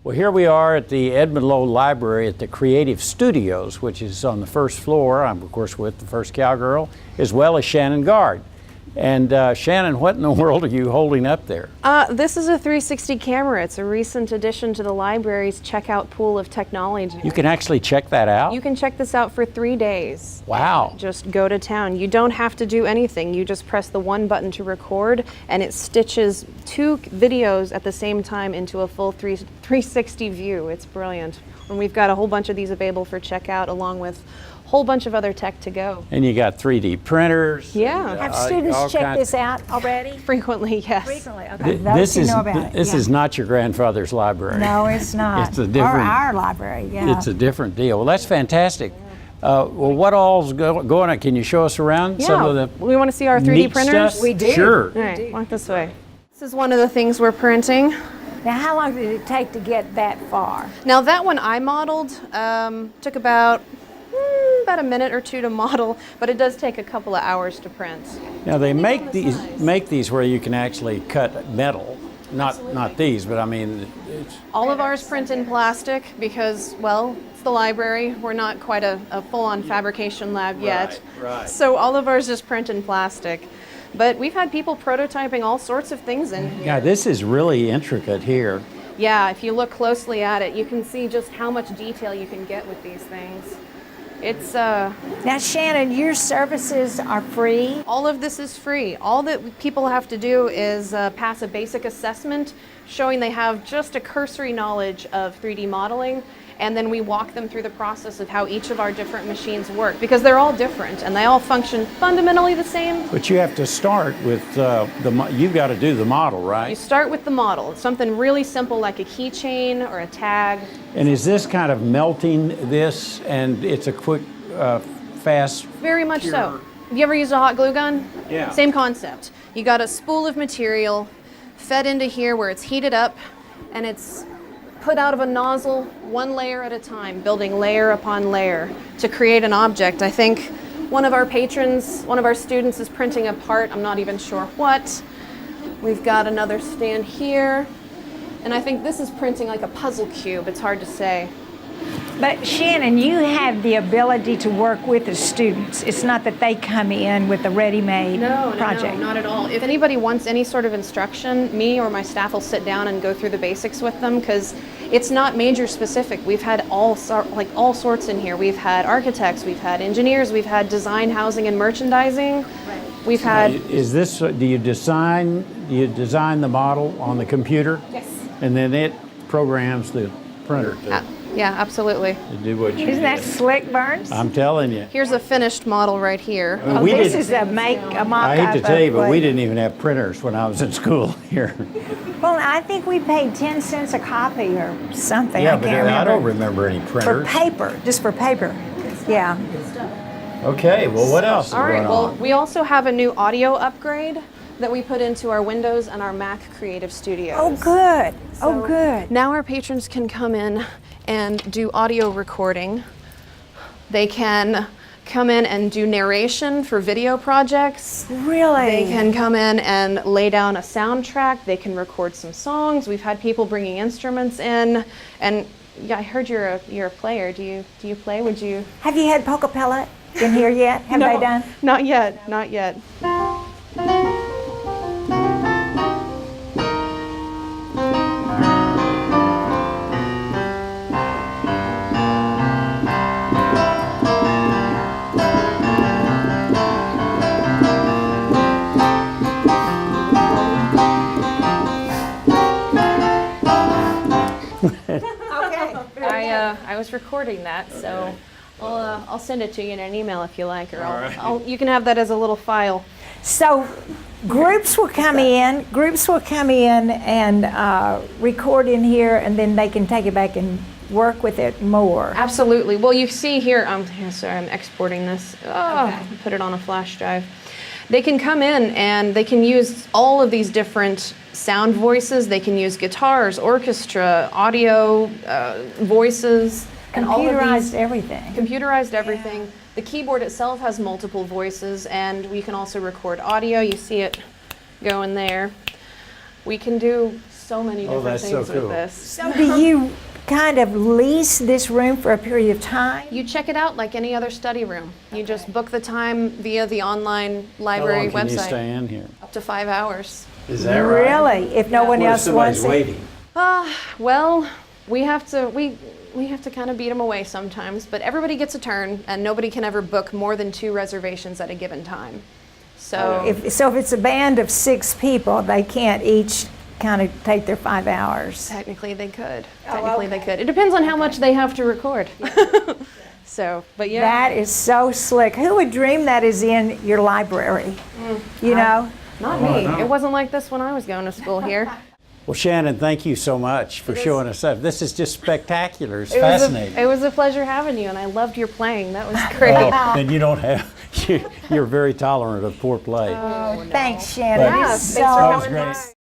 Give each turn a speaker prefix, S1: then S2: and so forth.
S1: Well, here we are at the Edmon Library at the Creative Studios, which is on the first floor. I'm, of course, with the first Cowgirl, as well as Shannon Guard. And Shannon, what in the world are you holding up there?
S2: This is a 360 camera. It's a recent addition to the library's checkout pool of technology.
S1: You can actually check that out?
S2: You can check this out for 3 days.
S1: Wow.
S2: Just go to town. You don't have to do anything. You just press the one button to record, and it stitches 2 videos at the same time into a full 360 view. It's brilliant. And we've got a whole bunch of these available for checkout, along with a whole bunch of other tech to go.
S1: And you got 3D printers.
S2: Yeah.
S1: And,
S3: Have students checked this out already?
S2: Frequently, yes.
S3: Frequently, okay.
S1: This is not your grandfather's library.
S3: No, it's not.
S1: It's a different,
S3: or our library, yeah.
S1: It's a different deal. Well, that's fantastic. Well, what all's going on? Can you show us around some of the
S2: we want to see our 3D
S1: neat
S2: printers?
S1: stuff?
S3: We do.
S1: Sure.
S2: All right, walk this way. This is one of the things we're printing.
S3: Now, how long did it take to get that far?
S2: Now that one I modeled took about a minute or 2 to model, but it does take a couple of hours to print.
S1: Now they make these where you can actually cut metal. Not these, but I mean,
S2: All of ours print in plastic because, well, it's the library. We're not quite a full-on fabrication lab yet.
S1: Right.
S2: So all of ours just print in plastic. But we've had people prototyping all sorts of things in here.
S1: yeah, this is really intricate here.
S2: Yeah, if you look closely at it, you can see just how much detail you can get with these things. It's
S3: Now, Shannon, your services are free?
S2: all of this is free. All that people have to do is pass a basic assessment showing they have just a cursory knowledge of 3D modeling, and then we walk them through the process of how each of our different machines work, because they're all different and they all function fundamentally the same.
S1: But you have to start with you've got to do the model,
S2: You
S1: right?
S2: start with the model. It's something really simple like a keychain or a tag.
S1: And is this kind of melting this, and it's a quick, fast?
S2: Very much so. Have you ever used a hot glue gun?
S1: Yeah.
S2: Same concept. You got a spool of material fed into here where it's heated up, and it's put out of a nozzle one layer at a time, building layer upon layer to create an object. I think one of our patrons, one of our students is printing a part, I'm not even sure what. We've got another stand here, and I think this is printing like a puzzle cube. It's hard to say.
S3: But Shannon, you have the ability to work with the students. It's not that they come in with a ready-made project.
S2: No, not at all. If anybody wants any sort of instruction, me or my staff will sit down and go through the basics with them, because it's not major specific. We've had all sorts in here. We've had architects, we've had engineers, we've had design, housing, and merchandising. Right. We've had.
S1: Is this? Do you design the model on the computer?
S2: Yes.
S1: And then it programs the printer to
S2: Yeah, absolutely.
S1: do what you
S3: Isn't that
S1: do.
S3: slick, Burns?
S1: I'm telling you.
S2: Here's a finished model right here.
S3: Oh,
S1: We
S3: this
S1: did-
S3: is a mock-up.
S1: I hate to tell you, but
S3: of
S1: we
S3: what-
S1: didn't even have printers when I was in school here.
S3: Well, I think we paid 10 cents a copy or something.
S1: Yeah,
S3: I
S1: but
S3: can't remember.
S1: I don't remember any
S3: For
S1: printers.
S3: paper, just for paper. Yeah.
S1: Okay, well, what else is
S2: All right,
S1: going
S2: well,
S1: on?
S2: we also have a new audio upgrade that we put into our Windows and our Mac Creative Studios.
S3: Oh, good. Oh, good.
S2: Now our patrons can come in and do audio recording. They can come in and do narration for video projects.
S3: Really?
S2: They can come in and lay down a soundtrack. They can record some songs. We've had people bringing instruments in, and yeah, I heard you're a player. Do you play? Would you?
S3: Have you had Pocapella in here yet? Have
S2: No,
S3: they done?
S2: Not yet. Not yet.
S3: Okay.
S2: I was recording that, so I'll send it to you in an email if you like, or you can have that as a little file.
S3: So groups will come in and record in here, and then they can take it back and work with it more.
S2: Absolutely. Well, you see here, sorry, I'm exporting this. Put it on a flash drive. They can come in and they can use all of these different sound voices. They can use guitars, orchestra, audio, voices. And all of
S3: Computerized
S2: these,
S3: everything.
S2: Computerized everything. The keyboard itself has multiple voices, and we can also record audio. You see it going there. We can do so many
S1: Oh,
S2: different
S1: that's so
S2: things
S1: cool.
S2: with this.
S3: So do you kind of lease this room for a period of time?
S2: You check it out like any other study room. You just book the time via the online
S1: How
S2: library
S1: long can you
S2: website.
S1: stay in here?
S2: Up to 5 hours.
S1: Is that right?
S3: Really? If no one
S1: What if
S3: else wants
S1: somebody's
S3: it?
S1: waiting?
S2: Well, we have to kind of beat them away sometimes, but everybody gets a turn, and nobody can ever book more than 2 reservations at a given time. So
S3: If it's a band of 6 people, they can't each kind of take their 5 hours.
S2: technically they could.
S3: Oh,
S2: They could. It depends on how much they have to record. So, but yeah.
S3: That is so slick. Who would dream that is in your library? You know?
S2: Not me. It wasn't like this when I was going to school here.
S1: Well, Shannon, thank you so much for showing us that. This is just spectacular. It's
S2: It
S1: fascinating.
S2: was a pleasure having you, and I loved your playing. That was great.
S1: And you don't have, you're very tolerant of poor play.
S3: Thanks, Shannon.
S2: Yeah,
S3: It's
S2: thanks for
S3: so
S1: That was
S2: coming
S1: great.
S2: by.